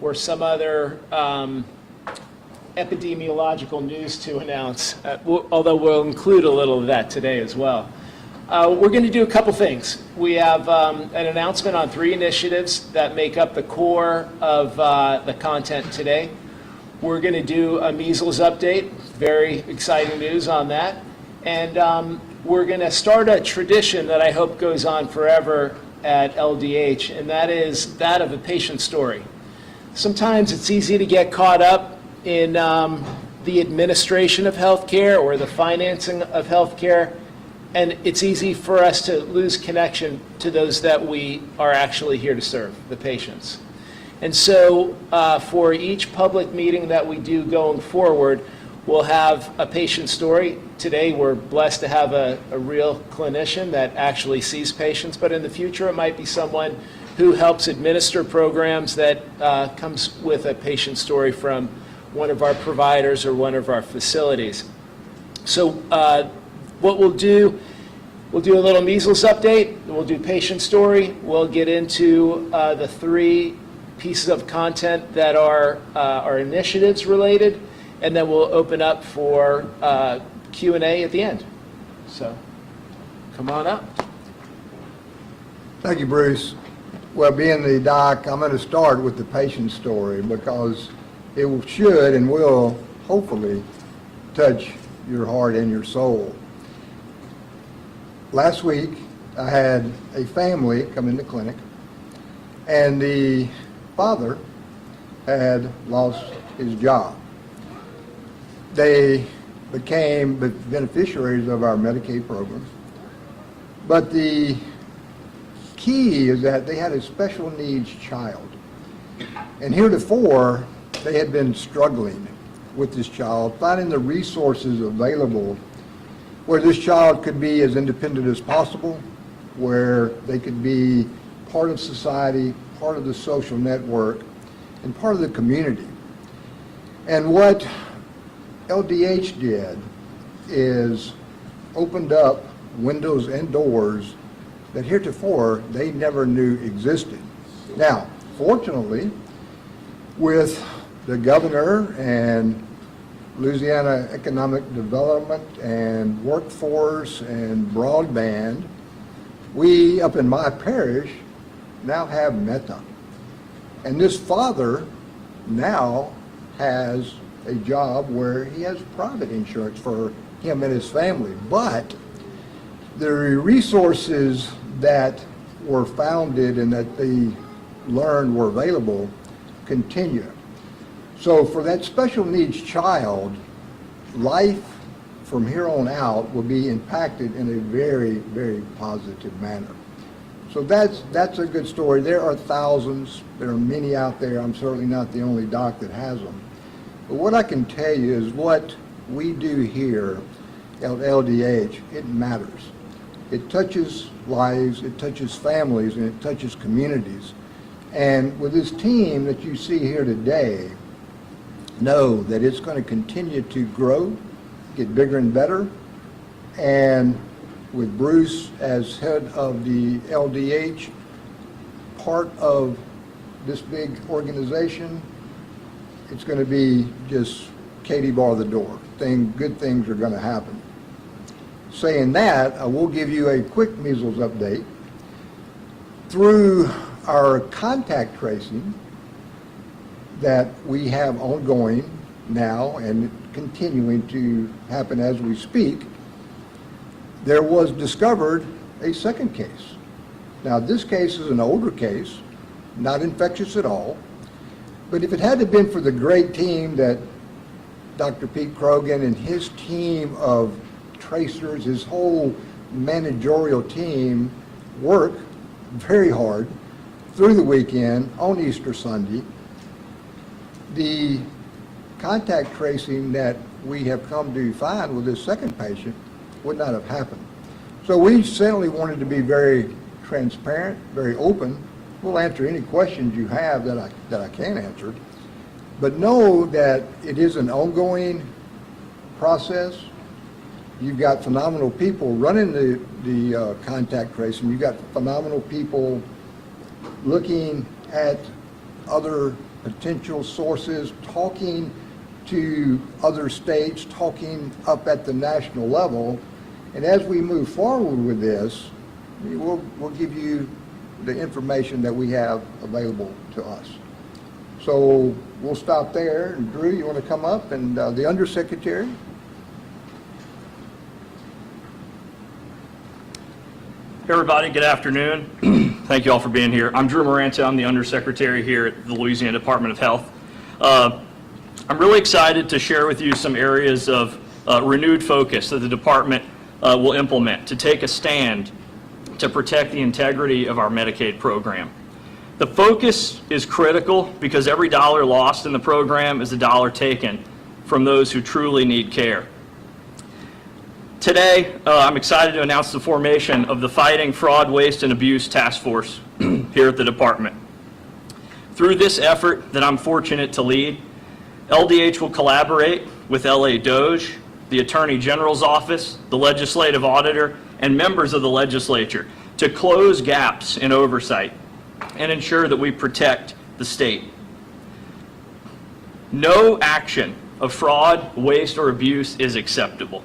or some other epidemiological news to announce, although we'll include a little of that today as well. We're going to do a couple things. We have an announcement on 3 initiatives that make up the core of the content today. We're going to do a measles update, very exciting news on that. And we're going to start a tradition that I hope goes on forever at LDH, and that is that of a patient story. Sometimes it's easy to get caught up in the administration of healthcare or the financing of healthcare, and it's easy for us to lose connection to those that we are actually here to serve, the patients. And so for each public meeting that we do going forward, we'll have a patient story. Today we're blessed to have a real clinician that actually sees patients, but in the future it might be someone who helps administer programs that comes with a patient story from one of our providers or one of our facilities. So what we'll do a little measles update, we'll do patient story, we'll get into the 3 pieces of content that are initiatives related, and then we'll open up for Q&A at the end. So come on up. Thank you, Bruce. Well, being the doc, I'm going to start with the patient story because it should and will hopefully touch your heart and your soul. Last week, I had a family come into clinic, and the father had lost his job. They became beneficiaries of our Medicaid program, but the key is that they had a special needs child, and heretofore they had been struggling with this child, finding the resources available where this child could be as independent as possible, where they could be part of society, part of the social network, and part of the community. And what LDH did is opened up windows and doors that heretofore they never knew existed. Now, fortunately, with the governor and Louisiana Economic Development and Workforce and Broadband, we up in my parish now have Meta. And this father now has a job where he has private insurance for him and his family. But the resources that were founded and that they learned were available continue. So for that special needs child, life from here on out will be impacted in a very, very positive manner. So that's a good story. There are thousands. There are many out there. I'm certainly not the only doc that has them. But what I can tell you is what we do here at LDH, it matters. It touches lives, it touches families, and it touches communities. And with this team that you see here today, know that it's going to continue to grow, get bigger and better. And with Bruce as head of the LDH, part of this big organization, it's going to be just Katie bar the door. Good things are going to happen. Saying that, I will give you a quick measles update. Through our contact tracing that we have ongoing now and continuing to happen as we speak, there was discovered a second case. Now, this case is an older case, not infectious at all, but if it hadn't been for the great team that Dr. Pete Krogan and his team of tracers, his whole managerial team work very hard through the weekend on Easter Sunday, the contact tracing that we have come to find with this second patient would not have happened. So we certainly wanted to be very transparent, very open. We'll answer any questions you have that I can answer. But know that it is an ongoing process. You've got phenomenal people running the contact tracing. You've got phenomenal people looking at other potential sources, talking to other states, talking up at the national level. And as we move forward with this, we'll give you the information that we have available to us. So we'll stop there. And Drew, you want to come up? And the Undersecretary? Hey everybody, good afternoon. Thank you all for being here. I'm Drew Maranta. I'm the Undersecretary here at the Louisiana Department of Health. I'm really excited to share with you some areas of renewed focus that the department will implement to take a stand to protect the integrity of our Medicaid program. The focus is critical because every dollar lost in the program is a dollar taken from those who truly need care. Today, I'm excited to announce the formation of the Fighting Fraud, Waste, and Abuse Task Force here at the department. Through this effort that I'm fortunate to lead, LDH will collaborate with LDH, the Attorney General's Office, the Legislative Auditor, and members of the legislature to close gaps in oversight and ensure that we protect the state. No action of fraud, waste, or abuse is acceptable,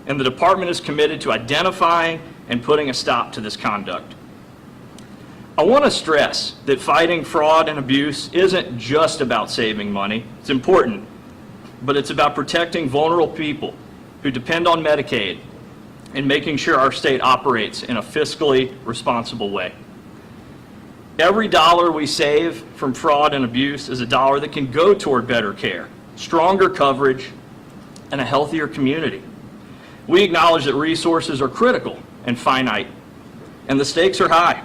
and the department is committed to identifying and putting a stop to this conduct. I want to stress that fighting fraud and abuse isn't just about saving money. It's important, but it's about protecting vulnerable people who depend on Medicaid and making sure our state operates in a fiscally responsible way. Every dollar we save from fraud and abuse is a dollar that can go toward better care, stronger coverage, and a healthier community. We acknowledge that resources are critical and finite, and the stakes are high.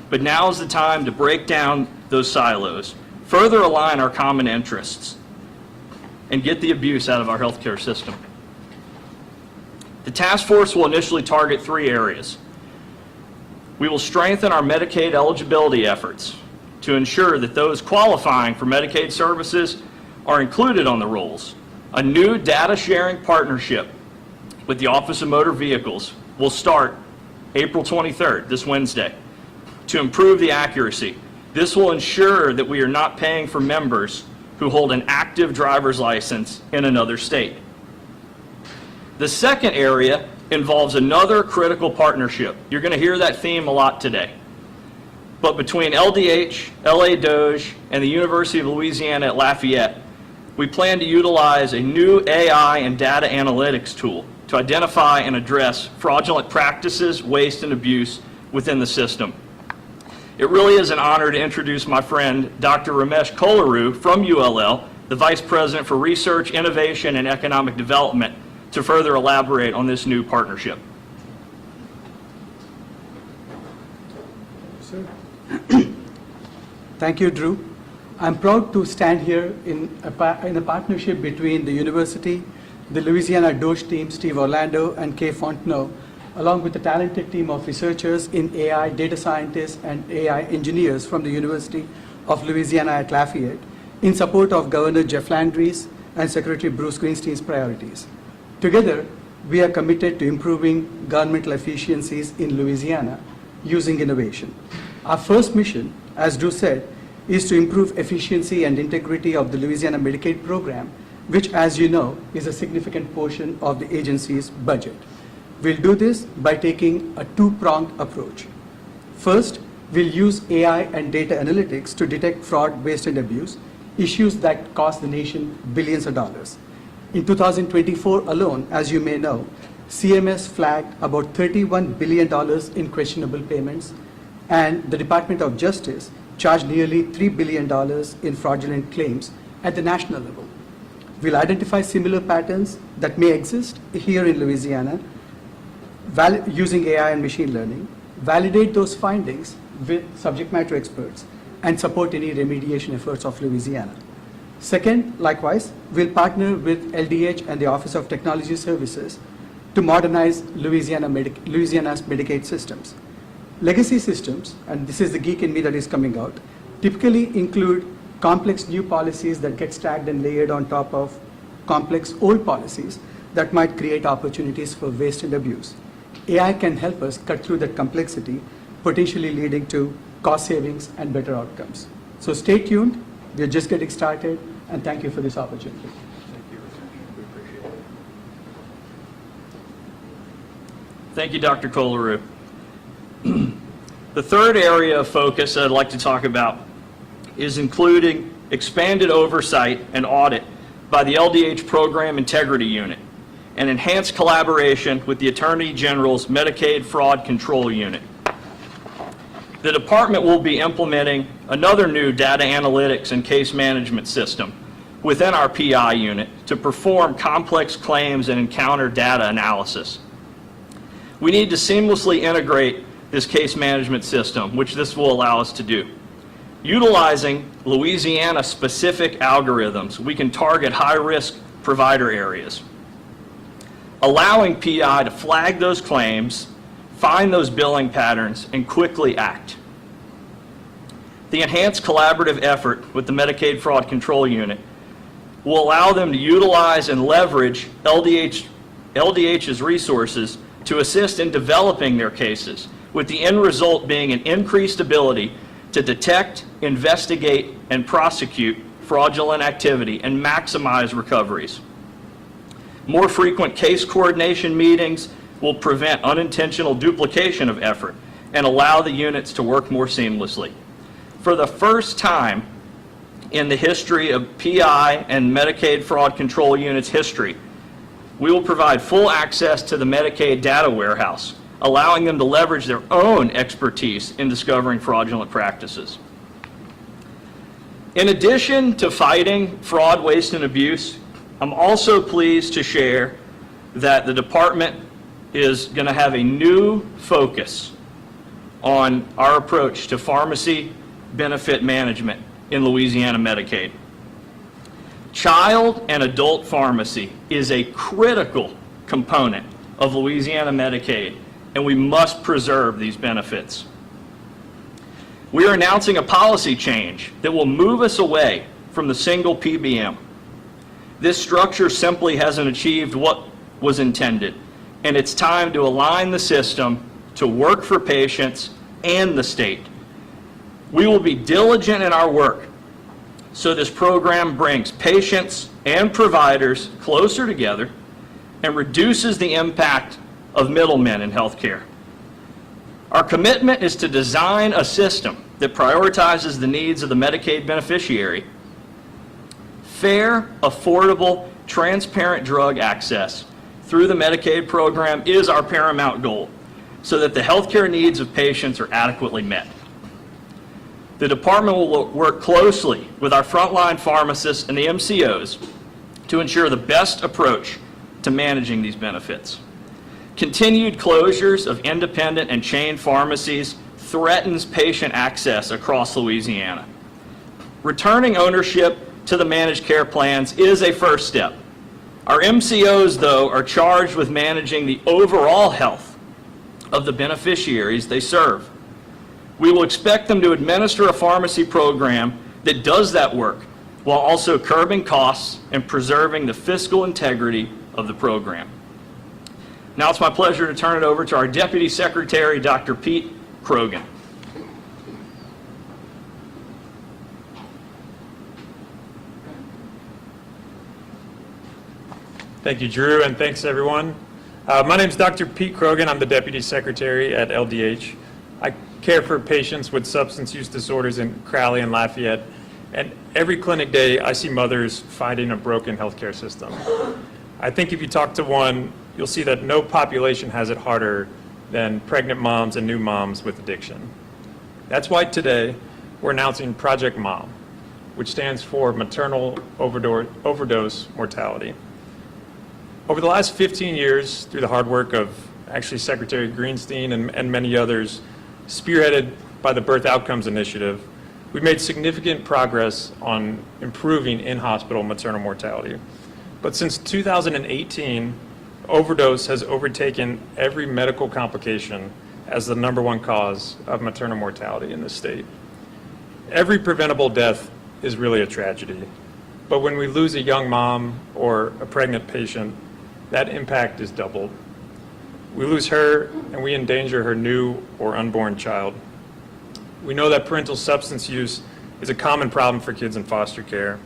But now is the time to break down those silos, further align our common interests, and get the abuse out of our healthcare system. The task force will initially target 3 areas. We will strengthen our Medicaid eligibility efforts to ensure that those qualifying for Medicaid services are included on the rolls. A new data sharing partnership with the Office of Motor Vehicles will start April 23rd, this Wednesday, to improve the accuracy. This will ensure that we are not paying for members who hold an active driver's license in another state. The second area involves another critical partnership. You're going to hear that theme a lot today. But between LDH, LDH, and the University of Louisiana at Lafayette, we plan to utilize a new AI and data analytics tool to identify and address fraudulent practices, waste, and abuse within the system. It really is an honor to introduce my friend, Dr. Ramesh Kolaru from ULL, the Vice President for Research, Innovation, and Economic Development, to further elaborate on this new partnership. Thank you, Drew. I'm proud to stand here in a partnership between the university, the Louisiana DOGE team, Steve Orlando and Kay Fontenot, along with a talented team of researchers in AI, data scientists, and AI engineers from the University of Louisiana at Lafayette, in support of Governor Jeff Landry's and Secretary Bruce Greenstein's priorities. Together, we are committed to improving governmental efficiencies in Louisiana using innovation. Our first mission, as Drew said, is to improve efficiency and integrity of the Louisiana Medicaid program, which, as you know, is a significant portion of the agency's budget. We'll do this by taking a 2-pronged approach. First, we'll use AI and data analytics to detect fraud, waste, and abuse, issues that cost the nation billions of dollars. In 2024 alone, as you may know, CMS flagged about $31 billion in questionable payments, and the Department of Justice charged nearly $3 billion in fraudulent claims at the national level. We'll identify similar patterns that may exist here in Louisiana using AI and machine learning, validate those findings with subject matter experts, and support any remediation efforts of Louisiana. Second, likewise, we'll partner with LDH and the Office of Technology Services to modernize Louisiana's Medicaid systems. Legacy systems, and this is the geek in me that is coming out, typically include complex new policies that get stacked and layered on top of complex old policies that might create opportunities for waste and abuse. AI can help us cut through that complexity, potentially leading to cost savings and better outcomes. So stay tuned, We are just getting started, and thank you for this opportunity. Thank you, Dr. Kolaroo. The third area of focus I'd like to talk about is including expanded oversight and audit by the LDH Program Integrity Unit and enhanced collaboration with the Attorney General's Medicaid Fraud Control Unit. The department will be implementing another new data analytics and case management system within our PI unit to perform complex claims and encounter data analysis. We need to seamlessly integrate this case management system, which this will allow us to do. Utilizing Louisiana-specific algorithms, we can target high-risk provider areas, allowing PI to flag those claims, find those billing patterns, and quickly act. The enhanced collaborative effort with the Medicaid Fraud Control Unit will allow them to utilize and leverage LDH's resources to assist in developing their cases, with the end result being an increased ability to detect, investigate, and prosecute fraudulent activity and maximize recoveries. More frequent case coordination meetings will prevent unintentional duplication of effort and allow the units to work more seamlessly. For the first time in the history of PI and Medicaid Fraud Control Unit's history, we will provide full access to the Medicaid data warehouse, allowing them to leverage their own expertise in discovering fraudulent practices. In addition to fighting fraud, waste, and abuse, I'm also pleased to share that the department is going to have a new focus on our approach to pharmacy benefit management in Louisiana Medicaid. Child and adult pharmacy is a critical component of Louisiana Medicaid, and we must preserve these benefits. We are announcing a policy change that will move us away from the single PBM. This structure simply hasn't achieved what was intended, and it's time to align the system to work for patients and the state. We will be diligent in our work so this program brings patients and providers closer together and reduces the impact of middlemen in healthcare. Our commitment is to design a system that prioritizes the needs of the Medicaid beneficiary. Fair, affordable, transparent drug access through the Medicaid program is our paramount goal, so that the healthcare needs of patients are adequately met. The department will work closely with our frontline pharmacists and the MCOs to ensure the best approach to managing these benefits. Continued closures of independent and chain pharmacies threatens patient access across Louisiana. Returning ownership to the managed care plans is a first step. Our MCOs, though, are charged with managing the overall health of the beneficiaries they serve. We will expect them to administer a pharmacy program that does that work while also curbing costs and preserving the fiscal integrity of the program. Now it's my pleasure to turn it over to our Deputy Secretary, Dr. Pete Krogan. Thank you, Drew, and thanks, everyone. My name is Dr. Pete Krogan. I'm the Deputy Secretary at LDH. I care for patients with substance use disorders in Crowley and Lafayette, and every clinic day I see mothers fighting a broken healthcare system. I think if you talk to one, you'll see that no population has it harder than pregnant moms and new moms with addiction. That's why today we're announcing Project Mom, which stands for Maternal Overdose Mortality. Over the last 15 years, through the hard work of actually Secretary Greenstein and many others, spearheaded by the Birth Outcomes Initiative, we've made significant progress on improving in-hospital maternal mortality. But since 2018, overdose has overtaken every medical complication as the #1 cause of maternal mortality in the state. Every preventable death is really a tragedy, but when we lose a young mom or a pregnant patient, that impact is doubled. We lose her and we endanger her new or unborn child. We know that parental substance use is a common problem for kids in foster care,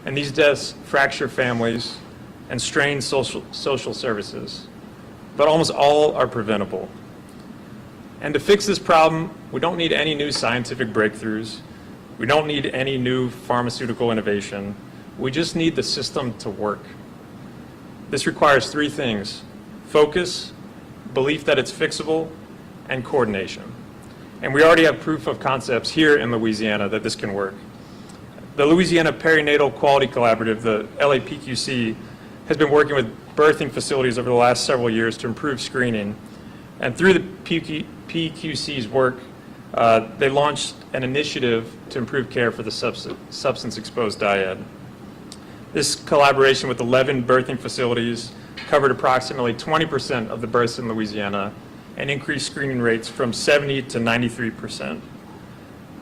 and these deaths fracture families and strain social services, but almost all are preventable. And to fix this problem, we don't need any new scientific breakthroughs. We don't need any new pharmaceutical innovation. We just need the system to work. This requires three things: focus, belief that it's fixable, and coordination. And we already have proof of concepts here in Louisiana that this can work. The Louisiana Perinatal Quality Collaborative, the LAPQC, has been working with birthing facilities over the last several years to improve screening. And through the PQC's work, they launched an initiative to improve care for the substance-exposed dyad. This collaboration with 11 birthing facilities covered approximately 20% of the births in Louisiana and increased screening rates from 70 to 93%.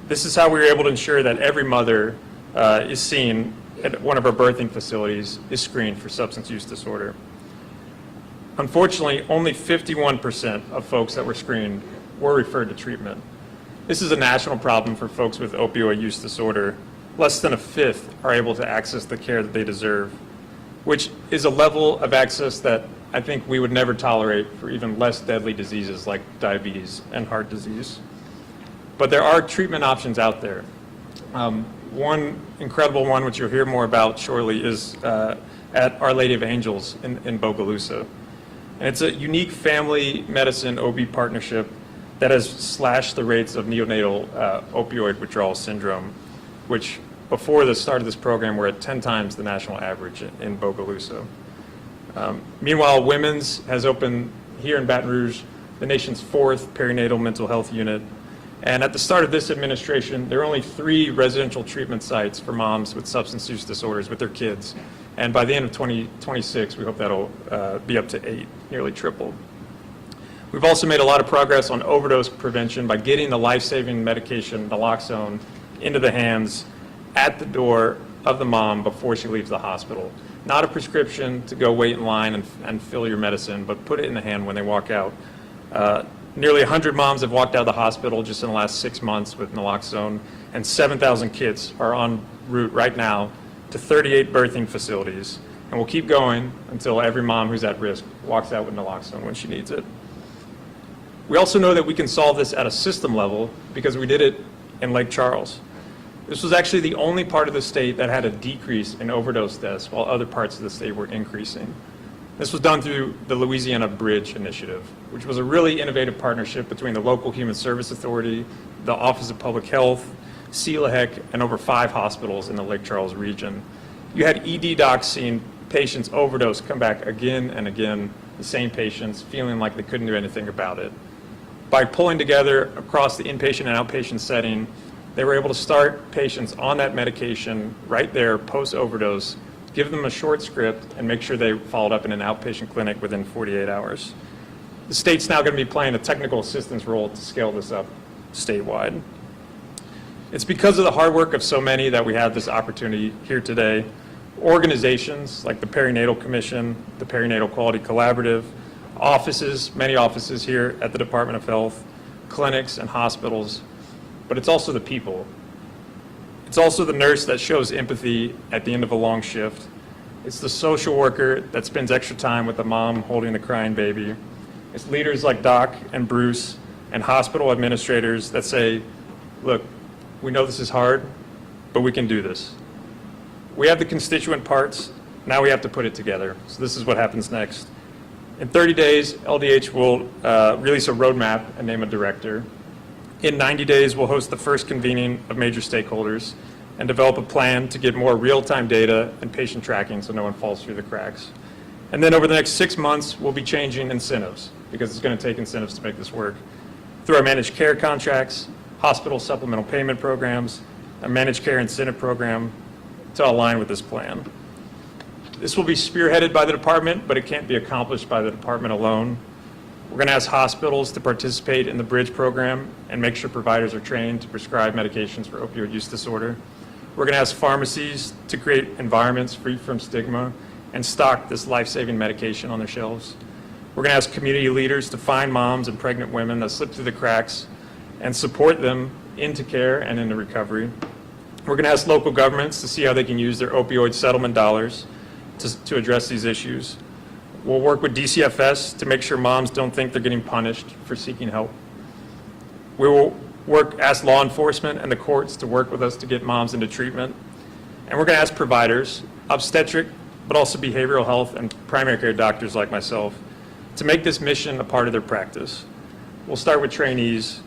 This is how we were able to ensure that every mother is seen at one of our birthing facilities is screened for substance use disorder. Unfortunately, only 51% of folks that were screened were referred to treatment. This is a national problem for folks with opioid use disorder. Less than a fifth are able to access the care that they deserve, which is a level of access that I think we would never tolerate for even less deadly diseases like diabetes and heart disease. But there are treatment options out there. One incredible one, which you'll hear more about shortly, is at Our Lady of Angels in Bogalusa. And it's a unique family medicine OB partnership that has slashed the rates of neonatal opioid withdrawal syndrome, which before the start of this program were at 10 times the national average in Bogalusa. Meanwhile, Women's has opened here in Baton Rouge the nation's 4th perinatal mental health unit. And at the start of this administration, there are only 3 residential treatment sites for moms with substance use disorders with their kids. And by the end of 2026, we hope that'll be up to 8, nearly tripled. We've also made a lot of progress on overdose prevention by getting the life-saving medication, naloxone, into the hands at the door of the mom before she leaves the hospital. Not a prescription to go wait in line and fill your medicine, but put it in the hand when they walk out. Nearly 100 moms have walked out of the hospital just in the last 6 months with naloxone, and 7,000 kits are en route right now to 38 birthing facilities. And we'll keep going until every mom who's at risk walks out with naloxone when she needs it. We also know that we can solve this at a system level because we did it in Lake Charles. This was actually the only part of the state that had a decrease in overdose deaths while other parts of the state were increasing. This was done through the Louisiana Bridge Initiative, which was a really innovative partnership between the local Human Service Authority, the Office of Public Health, CLHEC, and over 5 hospitals in the Lake Charles region. You had ED docs seeing patients overdose come back again and again, the same patients feeling like they couldn't do anything about it. By pulling together across the inpatient and outpatient setting, they were able to start patients on that medication right there post-overdose, give them a short script, and make sure they followed up in an outpatient clinic within 48 hours. The state's now going to be playing a technical assistance role to scale this up statewide. It's because of the hard work of so many that we have this opportunity here today. Organizations like the Perinatal Commission, the Perinatal Quality Collaborative, offices, many offices here at the Department of Health, clinics and hospitals, but it's also the people. It's also the nurse that shows empathy at the end of a long shift. It's the social worker that spends extra time with the mom holding the crying baby. It's leaders like Doc and Bruce and hospital administrators that say, look, we know this is hard, but we can do this. We have the constituent parts, now we have to put it together. So this is what happens next. In 30 days, LDH will release a roadmap and name a director. In 90 days, we'll host the first convening of major stakeholders and develop a plan to get more real-time data and patient tracking so no one falls through the cracks. And then over the next 6 months, we'll be changing incentives because it's going to take incentives to make this work. Through our managed care contracts, hospital supplemental payment programs, a managed care incentive program to align with this plan. This will be spearheaded by the department, but it can't be accomplished by the department alone. We're going to ask hospitals to participate in the Bridge program and make sure providers are trained to prescribe medications for opioid use disorder. We're going to ask pharmacies to create environments free from stigma and stock this life-saving medication on their shelves. We're going to ask community leaders to find moms and pregnant women that slip through the cracks and support them into care and into recovery. We're going to ask local governments to see how they can use their opioid settlement dollars to address these issues. We'll work with DCFS to make sure moms don't think they're getting punished for seeking help. We will ask law enforcement and the courts to work with us to get moms into treatment. And we're going to ask providers, obstetric, but also behavioral health and primary care doctors like myself, to make this mission a part of their practice. We'll start with trainees,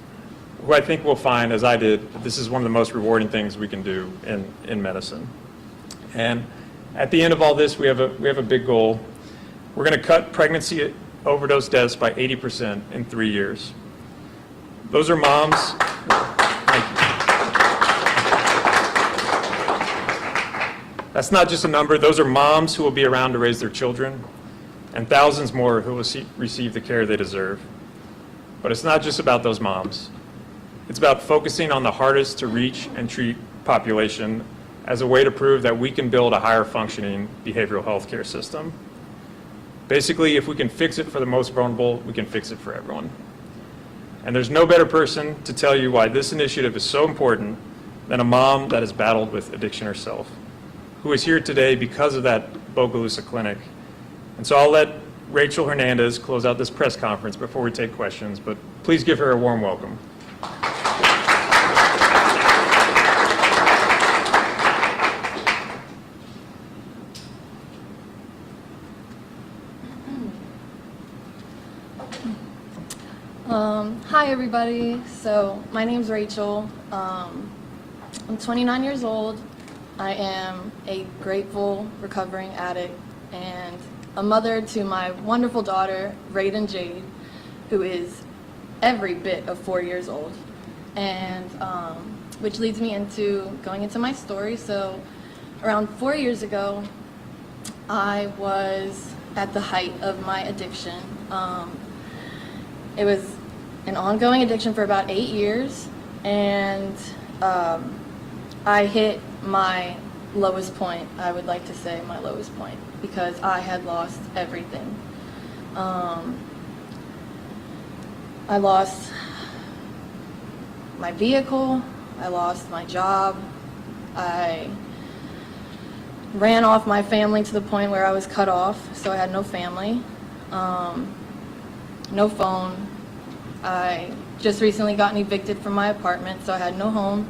who I think will find, as I did, that this is one of the most rewarding things we can do in medicine. And at the end of all this, we have a big goal. We're going to cut pregnancy overdose deaths by 80% in 3 years. Those are moms. Thank you. That's not just a number. Those are moms who will be around to raise their children, and thousands more who will receive the care they deserve. But it's not just about those moms. It's about focusing on the hardest to reach and treat population as a way to prove that we can build a higher functioning behavioral health care system. Basically, if we can fix it for the most vulnerable, we can fix it for everyone. And there's no better person to tell you why this initiative is so important than a mom that has battled with addiction herself, who is here today because of that Bogalusa clinic. And so I'll let Rachel Hernandez close out this press conference before we take questions, but please give her a warm welcome. Hi everybody, so my name's Rachel. I'm 29 years old. I am a grateful recovering addict and a mother to my wonderful daughter, Raiden Jade, who is every bit of 4 years old. And which leads me into going into my story. So around 4 years ago, I was at the height of my addiction. It was an ongoing addiction for about 8 years, and I hit my lowest point, I would like to say my lowest point, because I had lost everything. I lost my vehicle, I lost my job, I ran off my family to the point where I was cut off, so I had no family, no phone. I just recently gotten evicted from my apartment, so I had no home.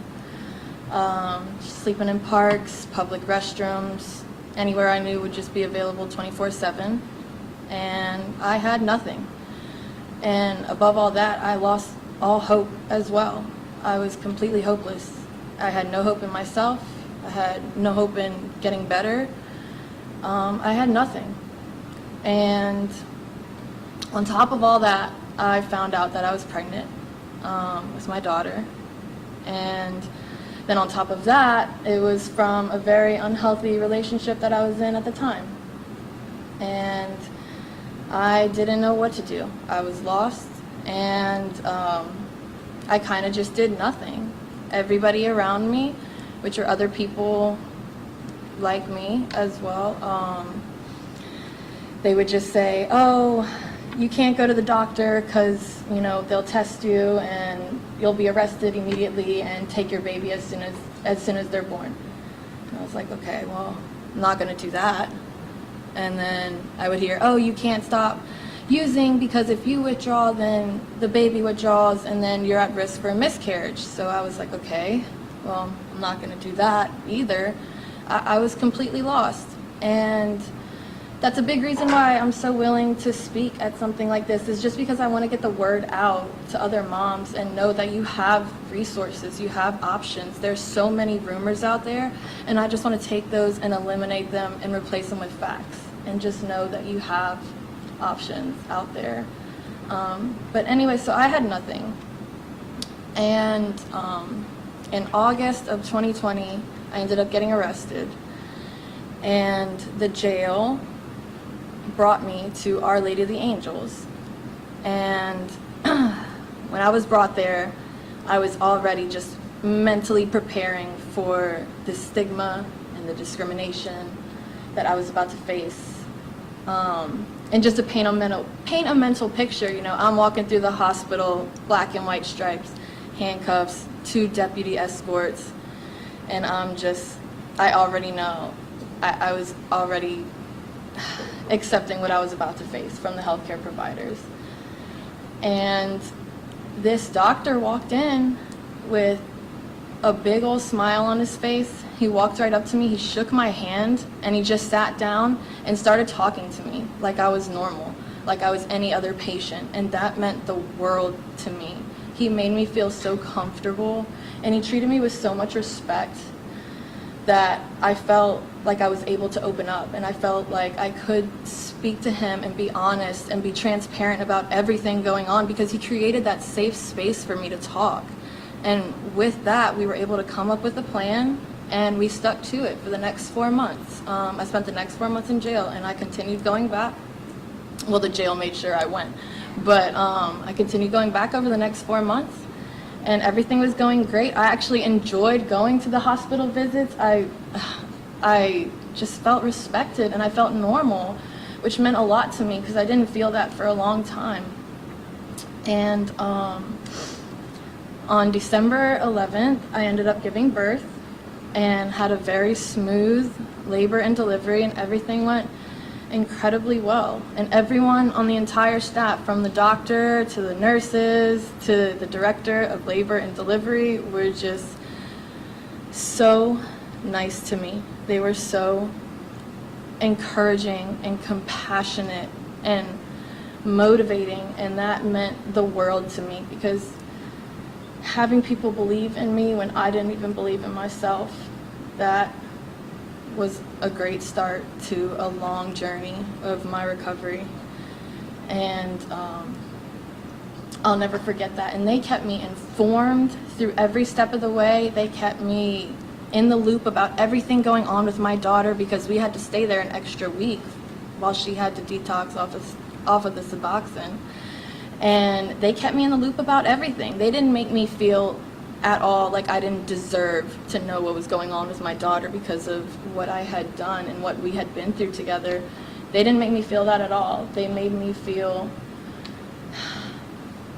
Sleeping in parks, public restrooms, anywhere I knew would just be available 24/7. And I had nothing. And above all that, I lost all hope as well. I was completely hopeless. I had no hope in myself. I had no hope in getting better. I had nothing. And on top of all that, I found out that I was pregnant with my daughter. And then on top of that, it was from a very unhealthy relationship that I was in at the time. And I didn't know what to do. I was lost, and I kind of just did nothing. Everybody around me, which are other people like me as well, they would just say, oh, you can't go to the doctor because, you know, they'll test you and you'll be arrested immediately and take your baby as soon as they're born. And I was like, okay, well, I'm not going to do that. And then I would hear, oh, you can't stop using because if you withdraw, then the baby withdraws and then you're at risk for a miscarriage. So I was like, okay, well, I'm not going to do that either. I was completely lost. And that's a big reason why I'm so willing to speak at something like this, is just because I want to get the word out to other moms and know that you have resources, you have options. There's so many rumors out there, and I just want to take those and eliminate them and replace them with facts, and just know that you have options out there. But anyway, so I had nothing. And in August of 2020, I ended up getting arrested, and the jail brought me to Our Lady of the Angels. And when I was brought there, I was already just mentally preparing for the stigma and the discrimination that I was about to face. And just to paint a mental picture, you know, I'm walking through the hospital, black and white stripes, handcuffs, 2 deputy escorts, And I already know. I was already accepting what I was about to face from the healthcare providers. And this doctor walked in with a big old smile on his face. He walked right up to me, he shook my hand, and he just sat down and started talking to me like I was normal, like I was any other patient. And that meant the world to me. He made me feel so comfortable, and he treated me with so much respect that I felt like I was able to open up, and I felt like I could speak to him and be honest and be transparent about everything going on, because he created that safe space for me to talk. And with that, we were able to come up with a plan, and we stuck to it for the next 4 months. I spent the next 4 months in jail, and I continued going back. Well, the jail made sure I went, but I continued going back over the next 4 months, and everything was going great. I actually enjoyed going to the hospital visits. I just felt respected, and I felt normal, which meant a lot to me because I didn't feel that for a long time. And on December 11th, I ended up giving birth and had a very smooth labor and delivery, and everything went incredibly well. And everyone on the entire staff, from the doctor to the nurses to the director of labor and delivery, were just so nice to me. They were so encouraging and compassionate and motivating, and that meant the world to me, because having people believe in me when I didn't even believe in myself, that was a great start to a long journey of my recovery. And I'll never forget that. And they kept me informed through every step of the way. They kept me in the loop about everything going on with my daughter, because we had to stay there an extra week while she had to detox off of the Suboxone. And they kept me in the loop about everything. They didn't make me feel at all like I didn't deserve to know what was going on with my daughter because of what I had done and what we had been through together. They didn't make me feel that at all. They made me feel,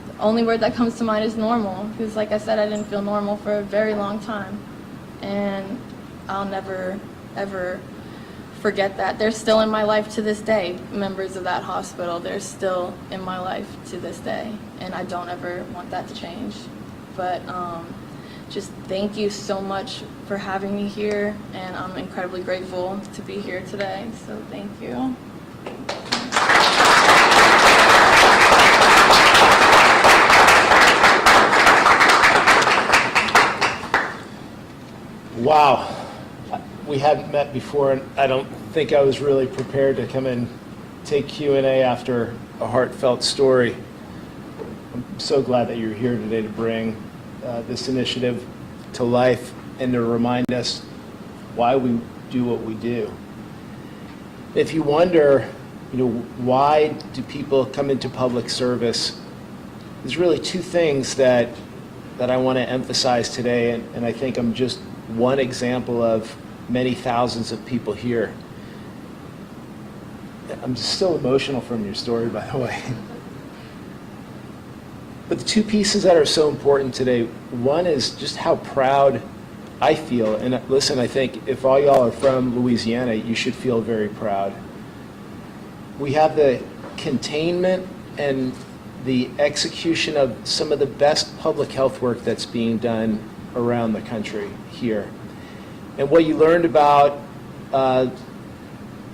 the only word that comes to mind is normal, because like I said, I didn't feel normal for a very long time. And I'll never, ever forget that. They're still in my life to this day. Members of that hospital, they're still in my life to this day. And I don't ever want that to change. But just thank you so much for having me here, and I'm incredibly grateful to be here today, so thank you. Wow. We hadn't met before, and I don't think I was really prepared to come and take Q&A after a heartfelt story. I'm so glad that you're here today to bring this initiative to life and to remind us why we do what we do. If you wonder, why do people come into public service, there's really two things that I want to emphasize today, and I think I'm just one example of many thousands of people here. I'm still emotional from your story, by the way. But the two pieces that are so important today, one is just how proud I feel. And listen, I think if all y'all are from Louisiana, you should feel very proud. We have the containment and the execution of some of the best public health work that's being done around the country here. And what you learned about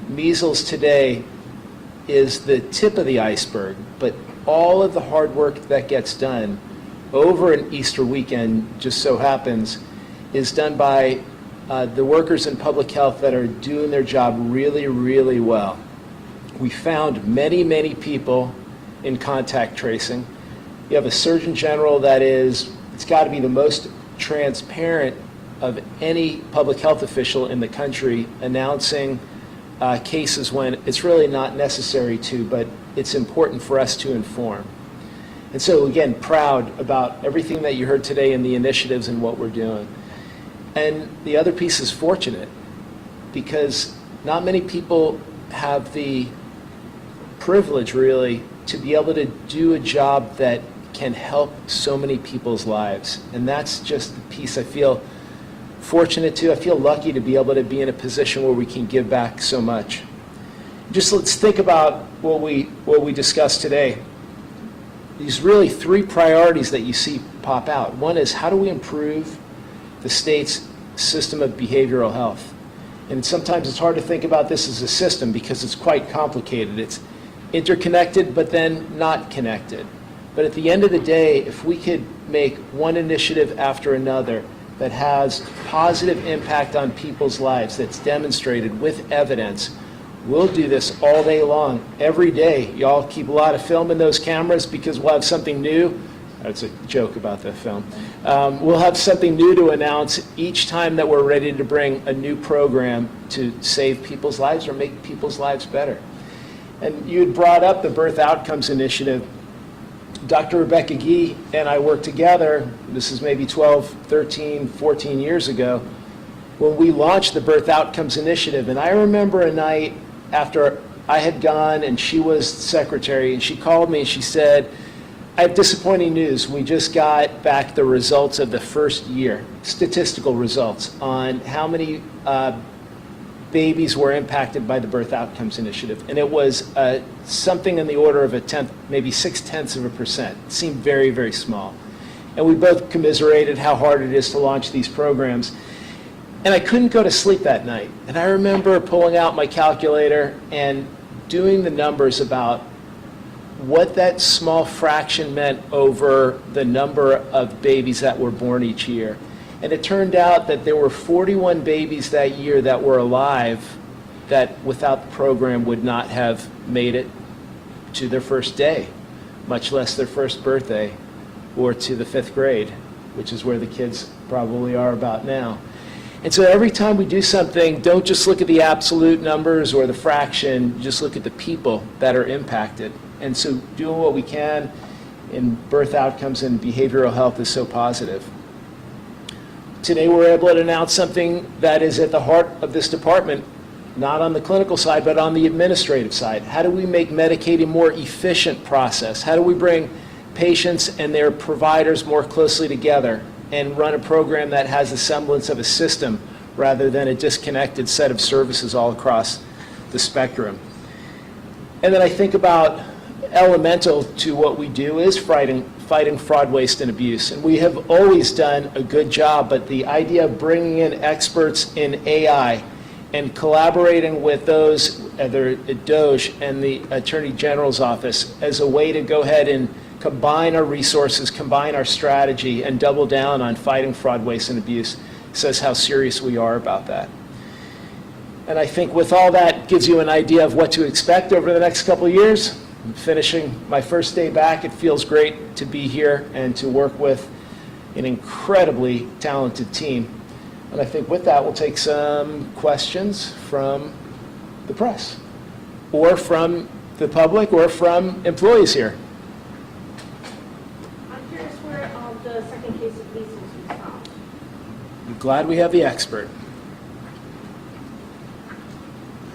measles today is the tip of the iceberg, but all of the hard work that gets done over an Easter weekend, just so happens, is done by the workers in public health that are doing their job really, really well. We found many, many people in contact tracing. You have a Surgeon General that it's got to be the most transparent of any public health official in the country, announcing cases when it's really not necessary to, but it's important for us to inform. And so again, proud about everything that you heard today and the initiatives and what we're doing. And the other piece is fortunate, because not many people have the privilege really to be able to do a job that can help so many people's lives. And that's just the piece I feel fortunate to, I feel lucky to be able to be in a position where we can give back so much. Just let's think about what we discussed today. These really three priorities that you see pop out. One is, how do we improve the state's system of behavioral health? And sometimes it's hard to think about this as a system because it's quite complicated. It's interconnected, but then not connected. But at the end of the day, if we could make one initiative after another that has positive impact on people's lives, that's demonstrated with evidence, we'll do this all day long, every day. Y'all keep a lot of film in those cameras because we'll have something new. That's a joke about the film. We'll have something new to announce each time that we're ready to bring a new program to save people's lives or make people's lives better. And you had brought up the Birth Outcomes Initiative. Dr. Rebecca Gee and I worked together, this is maybe 12, 13, 14 years ago, when we launched the Birth Outcomes Initiative. And I remember a night after I had gone and she was secretary, and she called me and she said, I have disappointing news. We just got back the results of the first year, statistical results on how many babies were impacted by the Birth Outcomes Initiative. And it was something in the order of a tenth, maybe 0.6%. It seemed very, very small. And we both commiserated how hard it is to launch these programs. And I couldn't go to sleep that night. And I remember pulling out my calculator and doing the numbers about what that small fraction meant over the number of babies that were born each year. And it turned out that there were 41 babies that year that were alive that without the program would not have made it to their first day, much less their first birthday or to the 5th grade, which is where the kids probably are about now. And so every time we do something, don't just look at the absolute numbers or the fraction, just look at the people that are impacted. And so doing what we can in birth outcomes and behavioral health is so positive. Today we're able to announce something that is at the heart of this department, not on the clinical side, but on the administrative side. How do we make Medicaid a more efficient process? How do we bring patients and their providers more closely together and run a program that has a semblance of a system rather than a disconnected set of services all across the spectrum? And then I think about elemental to what we do is fighting fraud, waste, and abuse. And we have always done a good job, but the idea of bringing in experts in AI and collaborating with those, either at DOJ and the Attorney General's office, as a way to go ahead and combine our resources, combine our strategy, and double down on fighting fraud, waste, and abuse says how serious we are about that. And I think with all that gives you an idea of what to expect over the next couple of years. I'm finishing my first day back. It feels great to be here and to work with an incredibly talented team. And I think with that, we'll take some questions from the press, or from the public, or from employees here. I'm curious where the second case of measles was found. I'm glad we have the expert.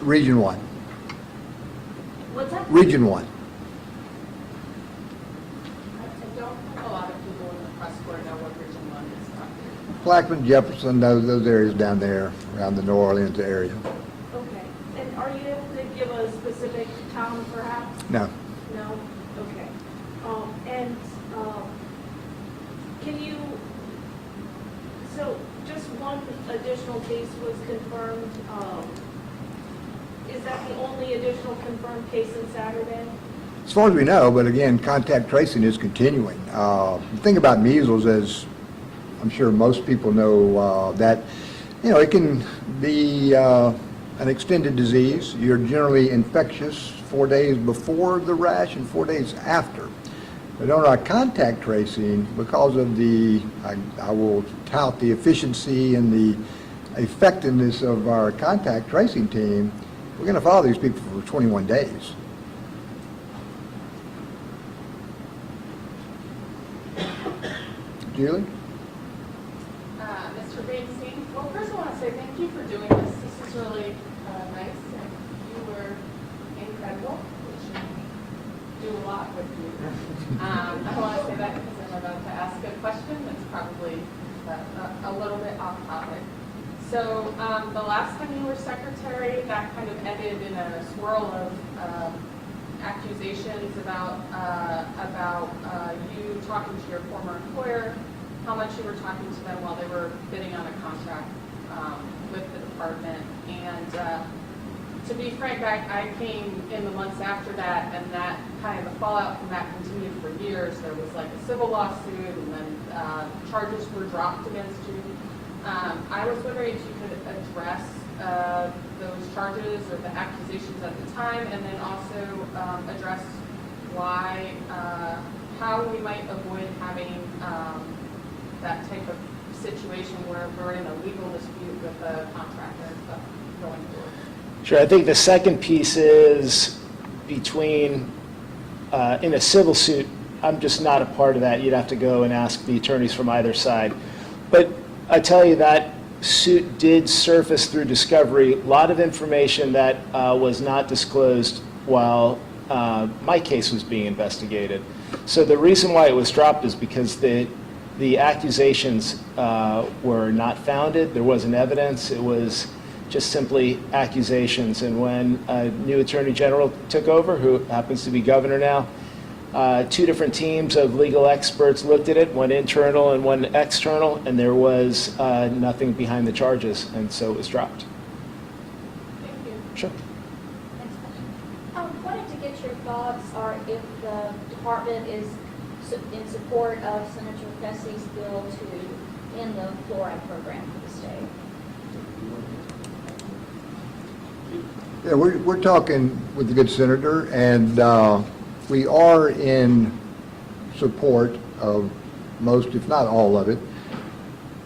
Region 1. What's that? Region 1. I don't think a lot of people in the press corps know what Region 1 is, Dr. Plaquemine, Jefferson, those areas down there around the New Orleans area. Okay. And are you able to give a specific town perhaps? No. No? Okay. And can you, so just one additional case was confirmed. Is that the only additional confirmed case in Saturday? As far as we know, but again, contact tracing is continuing. The thing about measles is, I'm sure most people know that, it can be an extended disease. You're generally infectious 4 days before the rash and 4 days after. But on our contact tracing, because of I will tout the efficiency and the effectiveness of our contact tracing team, we're going to follow these people for 21 days. Julie? Mr. Greenstein, well, first I want to say thank you for doing this. This is really nice, and you were incredible, which you do a lot with you. I want to say that because I'm about to ask a question that's probably a little bit off topic. So the last time you were secretary, that kind of ended in a swirl of accusations about you talking to your former employer, how much you were talking to them while they were bidding on a contract with the department. And to be frank, I came in the months after that, and that kind of the fallout from that continued for years. There was like a civil lawsuit, and then charges were dropped against you. I was wondering if you could address those charges or the accusations at the time, and then also address why, how we might avoid having that type of situation where we're in a legal dispute with a contractor and stuff going forward. Sure, I think the second piece is between, in a civil suit, I'm just not a part of that. You'd have to go and ask the attorneys from either side. But I tell you, that suit did surface through discovery a lot of information that was not disclosed while my case was being investigated. So the reason why it was dropped is because the accusations were not founded. There wasn't evidence. It was just simply accusations. And when a new attorney general took over, who happens to be governor now, two different teams of legal experts looked at it, one internal and one external, and there was nothing behind the charges, and so it was dropped. Thank you. Sure. Next question. Wanted to get your thoughts or if the department is in support of Senator Fessie's bill to end the fluoride program for the state. Yeah, we're talking with the good senator, and we are in support of most, if not all of it.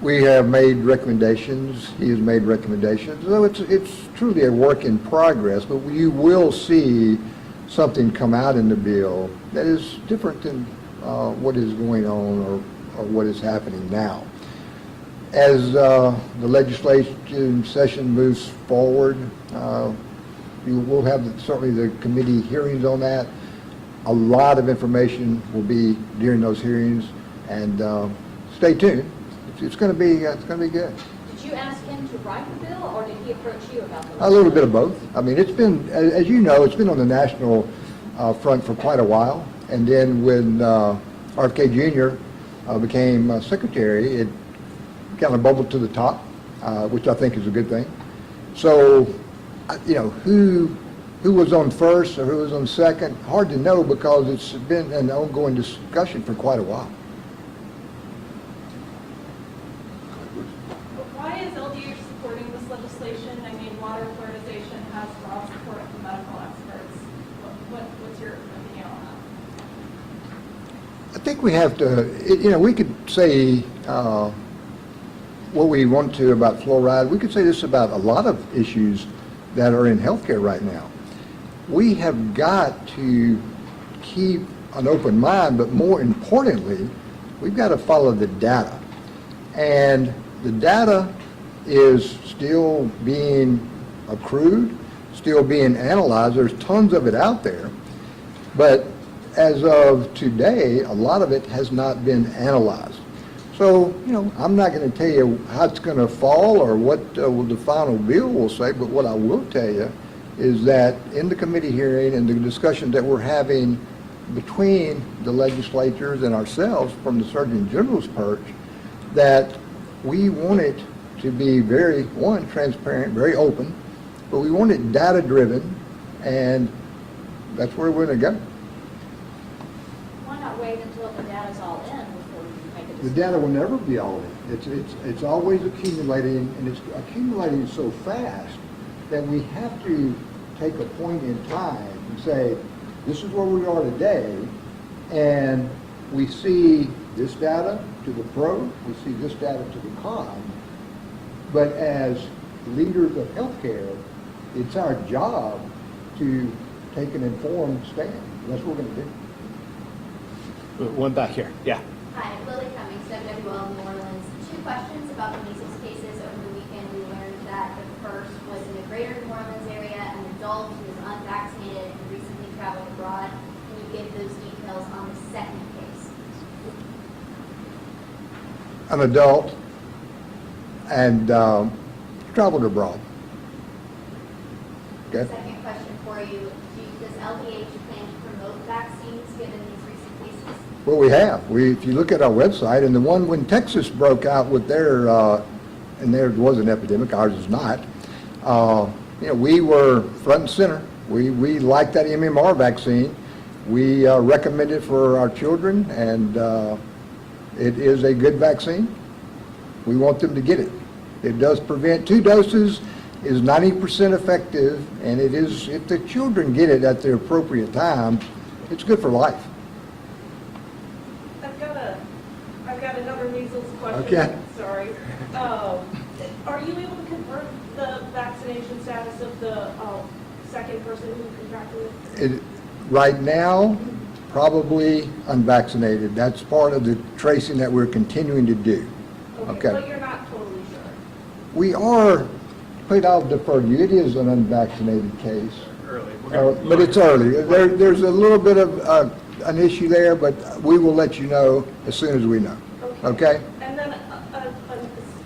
We have made recommendations. He has made recommendations. So it's truly a work in progress, but you will see something come out in the bill that is different than what is going on or what is happening now. As the legislation session moves forward, you will have certainly the committee hearings on that. A lot of information will be during those hearings, and stay tuned. It's going to be good. Did you ask him to write the bill, or did he approach you about the A little bit of both. I mean, it's been, as you know, it's been on the national front for quite a while. And then when RFK Jr. Became secretary, it kind of bubbled to the top, which I think is a good thing. So, you know, who was on first or who was on second, hard to know because it's been an ongoing discussion for quite a while. Why is LDH supporting this legislation? I mean, water fluoridization has broad support from medical experts. What's your opinion on that? I think we have to, you know, we could say what we want to about fluoride. We could say this about a lot of issues that are in healthcare right now. We have got to keep an open mind, but more importantly, we've got to follow the data. And the data is still being accrued, still being analyzed. There's tons of it out there. But as of today, a lot of it has not been analyzed. So, you know, I'm not going to tell you how it's going to fall or what the final bill will say, but what I will tell you is that in the committee hearing and the discussion that we're having between the legislatures and ourselves from the Surgeon General's perch, that we want it to be very, one, transparent, very open, but we want it data-driven, and that's where we're going to go. Why not wait until the data's all in before you make a The decision? data will never be all in. It's always accumulating, and it's accumulating so fast that we have to take a point in time and say, this is where we are today, and we see this data to the pro, we see this data to the con, but as leaders of healthcare, it's our job to take an informed stand. And that's what we're going to do. One back here. Yeah. Hi, Lily Cummings, WWL New Orleans. 2 questions about the measles cases. Over the weekend, we learned that the first was in the greater New Orleans area, an adult who was unvaccinated and recently traveled abroad. Can you give those details on the second case? An adult, and traveled abroad. Okay? Second question for you. Does LDH plan to promote vaccines given these recent cases? Well, we have. If you look at our website, and the one when Texas broke out with their, and theirs was an epidemic, ours is not, we were front and center. We liked that MMR vaccine. We recommend it for our children, and it is a good vaccine. We want them to get it. It does prevent 2 doses, is 90% effective, and it is, if the children get it at the appropriate time, it's good for life. I've got another measles question. Okay. Sorry. Are you able to confirm the vaccination status of the second person who contracted it? Right now, probably unvaccinated. That's part of the tracing that we're continuing to do. Okay. But you're not totally sure. We are, but I'll defer to you. It is an unvaccinated case. But it's early. There's a little bit of an issue there, but we will let you know as soon as we know. Okay? And then a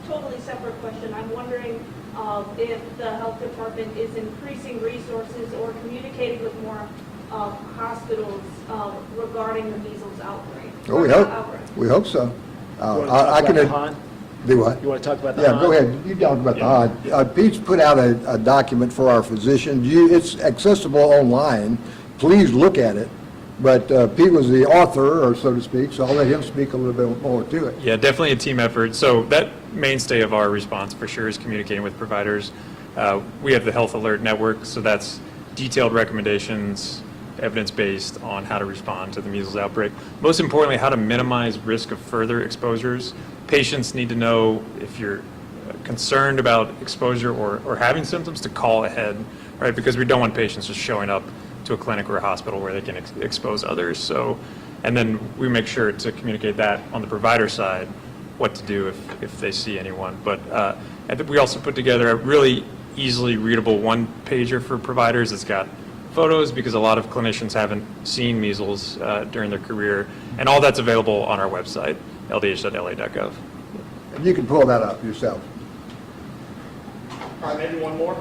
totally separate question. I'm wondering if the health department is increasing resources or communicating with more hospitals regarding the measles outbreak. Oh, we hope so. I can. Do what? You want to talk about the Yeah, HON? go ahead. You talk about the HON. Pete's put out a document for our physicians. It's accessible online. Please look at it. But Pete was the author, or so to speak, so I'll let him speak a little bit more to it. Yeah, definitely a team effort. So that mainstay of our response for sure is communicating with providers. We have the Health Alert Network, so that's detailed recommendations, evidence-based on how to respond to the measles outbreak. Most importantly, how to minimize risk of further exposures. Patients need to know if you're concerned about exposure or having symptoms to call ahead, right? Because we don't want patients just showing up to a clinic or a hospital where they can expose others. So, and then we make sure to communicate that on the provider side, what to do if they see anyone. But I think we also put together a really easily readable one-pager for providers. It's got photos because a lot of clinicians haven't seen measles during their career, and all that's available on our website, ldh.la.gov. And you can pull that up yourself. All right, maybe one more?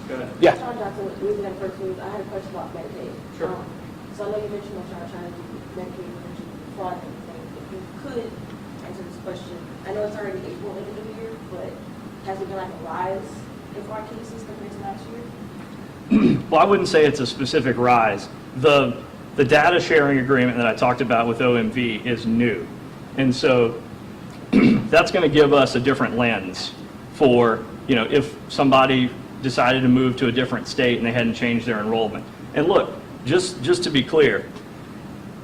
Go ahead. Yeah. John Johnson with Louisiana First News. I had a question about Medicaid. Sure. So I know you mentioned that y'all trying to do Medicaid prevention fraud and everything. If you could answer this question, I know it's already April in the new year, but has there been like a rise in fraud cases compared to last year? Well, I wouldn't say it's a specific rise. The data sharing agreement that I talked about with OMV is new. And so that's going to give us a different lens for, if somebody decided to move to a different state and they hadn't changed their enrollment. And look, just to be clear,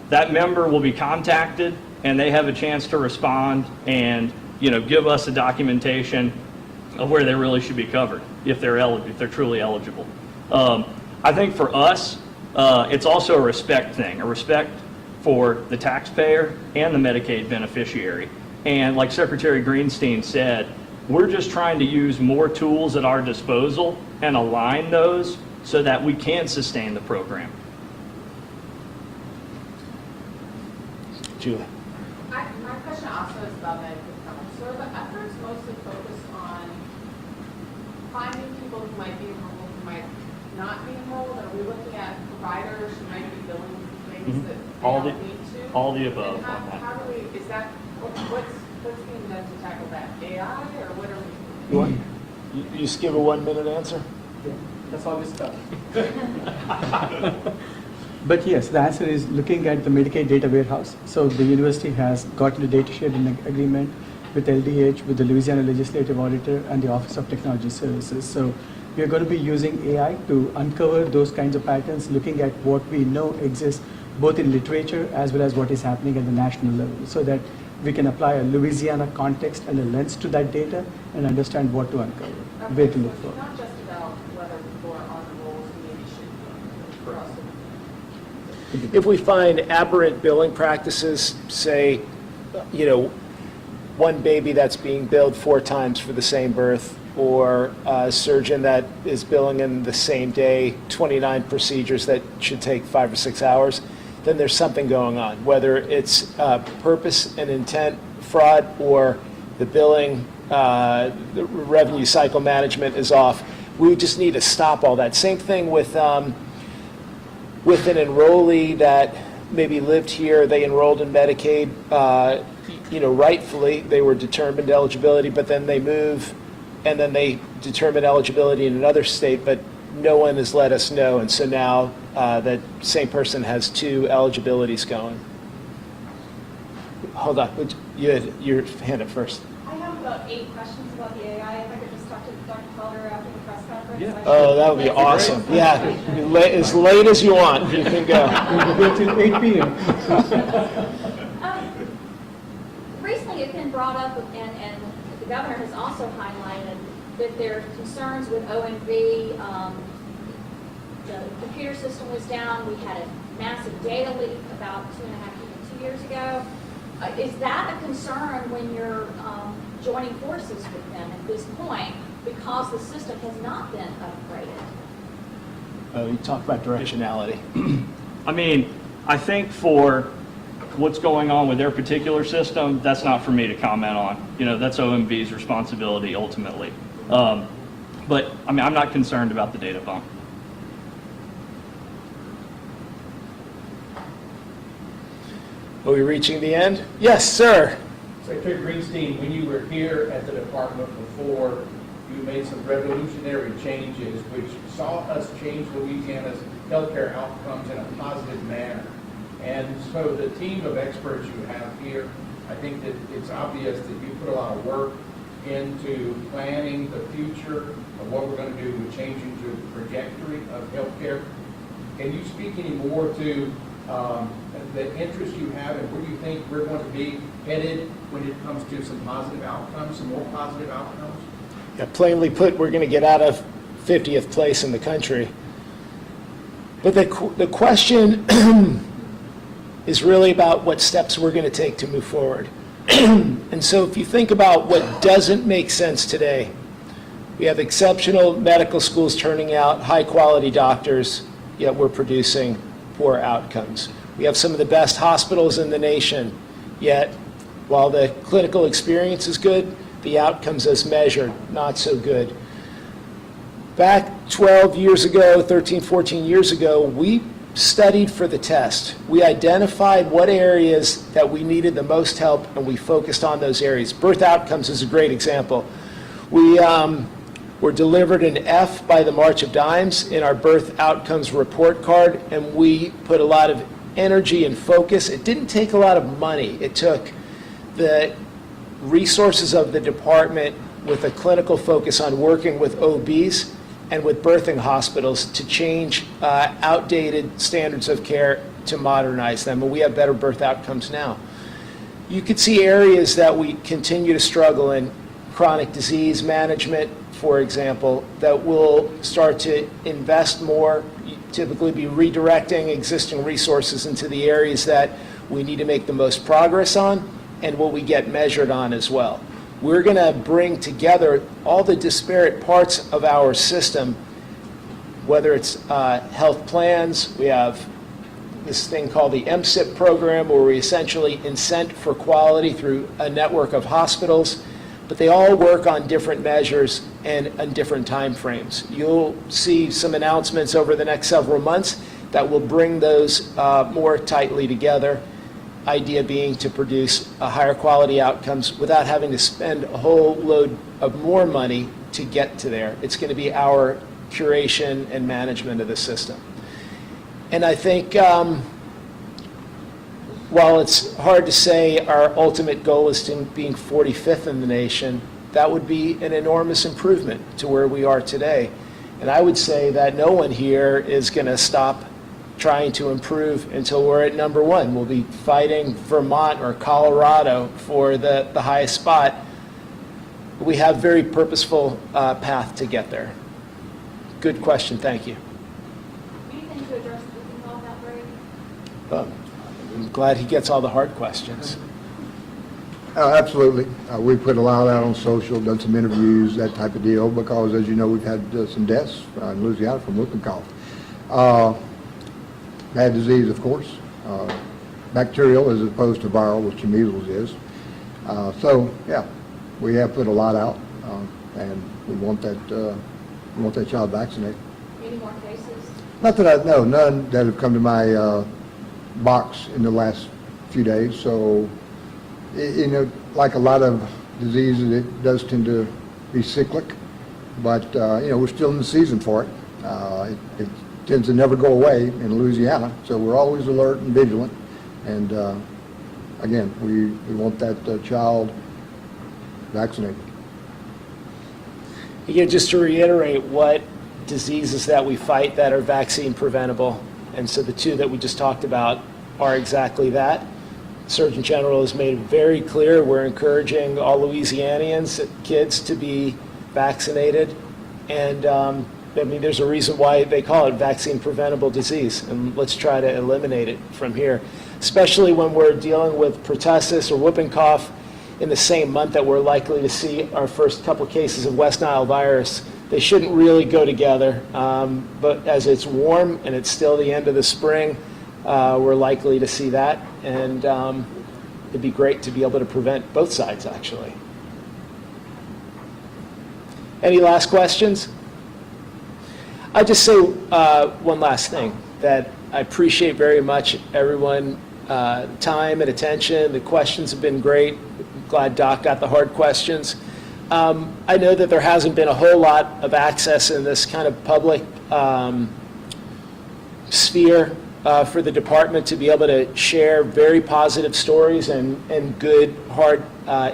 that member will be contacted and they have a chance to respond and, give us a documentation of where they really should be covered if they're truly eligible. I think for us, it's also a respect thing, a respect for the taxpayer and the Medicaid beneficiary. And like Secretary Greenstein said, we're just trying to use more tools at our disposal and align those so that we can sustain the program. Julie. My question also is about medical coverage. So are the efforts mostly focused on finding people who might be enrolled, who might not be enrolled? Are we looking at providers who might be billing for things that they don't need to? All the above And on that. how do we, is that, what's being done to tackle that? AI or what are we? You want, you just give a 1-minute answer? That's always tough. But yes, the answer is looking at the Medicaid data warehouse. So the university has gotten a data sharing agreement with LDH, with the Louisiana Legislative Auditor, and the Office of Technology Services. So we are going to be using AI to uncover those kinds of patterns, looking at what we know exists both in literature as well as what is happening at the national level, so that we can apply a Louisiana context and a lens to that data and understand what to uncover, where to look So for. it's not just about whether people are on the rolls who maybe should be, but also If we find aberrant billing practices, say, one baby that's being billed 4 times for the same birth, or a surgeon that is billing in the same day 29 procedures that should take 5 or 6 hours, then there's something going on, whether it's purpose and intent fraud or the billing the revenue cycle management is off. We just need to stop all that. Same thing with an enrollee that maybe lived here, they enrolled in Medicaid, rightfully, they were determined eligibility, but then they move, and then they determine eligibility in another state, but no one has let us know, and so now that same person has 2 eligibilities going. Hold on, you had your hand up first. I have about 8 questions about the AI. If I could just talk to Dr. Collier after the press conference. Yeah. Oh, that would be awesome. Yeah, as late as you want, you can go. We'll go till 8 p.m. Recently, it's been brought up, and the governor has also highlighted that there are concerns with OMV. The computer system was down. We had a massive data leak about 2 years ago. Is that a concern when you're joining forces with them at this point because the system has not been upgraded? Oh, you talk about directionality. I mean, I think for what's going on with their particular system, that's not for me to comment on. That's OMV's responsibility ultimately. But I mean, I'm not concerned about the data bump. Are we reaching the end? Yes, sir. Secretary Greenstein, when you were here at the department before, you made some revolutionary changes which saw us change Louisiana's healthcare outcomes in a positive manner. And so the team of experts you have here, I think that it's obvious that you put a lot of work into planning the future of what we're going to do with changing the trajectory of healthcare. Can you speak any more to the interest you have and where you think we're going to be headed when it comes to some positive outcomes, some more positive outcomes? Yeah, plainly put, we're going to get out of 50th place in the country. But the question is really about what steps we're going to take to move forward. And so if you think about what doesn't make sense today, we have exceptional medical schools turning out high-quality doctors, yet we're producing poor outcomes. We have some of the best hospitals in the nation, yet while the clinical experience is good, the outcomes as measured, not so good. Back 12 years ago, 13, 14 years ago, we studied for the test. We identified what areas that we needed the most help, and we focused on those areas. Birth outcomes is a great example. We were delivered an F by the March of Dimes in our birth outcomes report card, and we put a lot of energy and focus. It didn't take a lot of money. It took the resources of the department with a clinical focus on working with OBs and with birthing hospitals to change outdated standards of care to modernize them, and we have better birth outcomes now. You could see areas that we continue to struggle in, chronic disease management, for example, that will start to invest more, typically be redirecting existing resources into the areas that we need to make the most progress on and what we get measured on as well. We're going to bring together all the disparate parts of our system, whether it's health plans. We have this thing called the MSIP program where we essentially incent for quality through a network of hospitals, but they all work on different measures and on different time frames. You'll see some announcements over the next several months that will bring those more tightly together. Idea being to produce higher quality outcomes without having to spend a whole load of more money to get to there. It's going to be our curation and management of the system. And I think while it's hard to say our ultimate goal is to being 45th in the nation, that would be an enormous improvement to where we are today. And I would say that no one here is going to stop trying to improve until we're at number 1. We'll be fighting Vermont or Colorado for the highest spot. We have very purposeful path to get there. Good question, thank you. Anything to address the withdrawal outbreak? I'm glad he gets all the hard questions. Absolutely. We put a lot out on social, done some interviews, that type of deal, because as you know, we've had some deaths in Louisiana from whooping cough. Bad disease, of course, bacterial as opposed to viral, which measles is. So, yeah, we have put a lot out, and we want that child vaccinated. Any more cases? Not that I know, none that have come to my box in the last few days. So, you know, like a lot of diseases, it does tend to be cyclic, but you know, we're still in the season for it. It tends to never go away in Louisiana, so we're always alert and vigilant. And again, we want that child vaccinated. Again, just to reiterate, what diseases that we fight that are vaccine preventable, and so the two that we just talked about are exactly that. Surgeon General has made it very clear we're encouraging all Louisianians, kids, to be vaccinated, and I mean, there's a reason why they call it vaccine preventable disease, and let's try to eliminate it from here, especially when we're dealing with pertussis or whooping cough in the same month that we're likely to see our first couple cases of West Nile virus. They shouldn't really go together, but as it's warm and it's still the end of the spring, we're likely to see that, and it'd be great to be able to prevent both sides, actually. Any last questions? I'll just say one last thing, that I appreciate very much everyone time and attention. The questions have been great. Glad Doc got the hard questions. I know that there hasn't been a whole lot of access in this kind of public sphere for the department to be able to share very positive stories and good, hard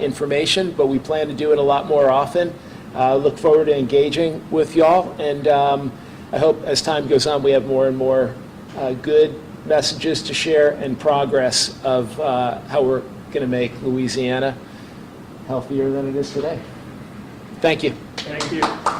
information, but we plan to do it a lot more often. Look forward to engaging with y'all, and I hope as time goes on we have more and more good messages to share and progress of how we're going to make Louisiana healthier than it is today. Thank you. Thank you.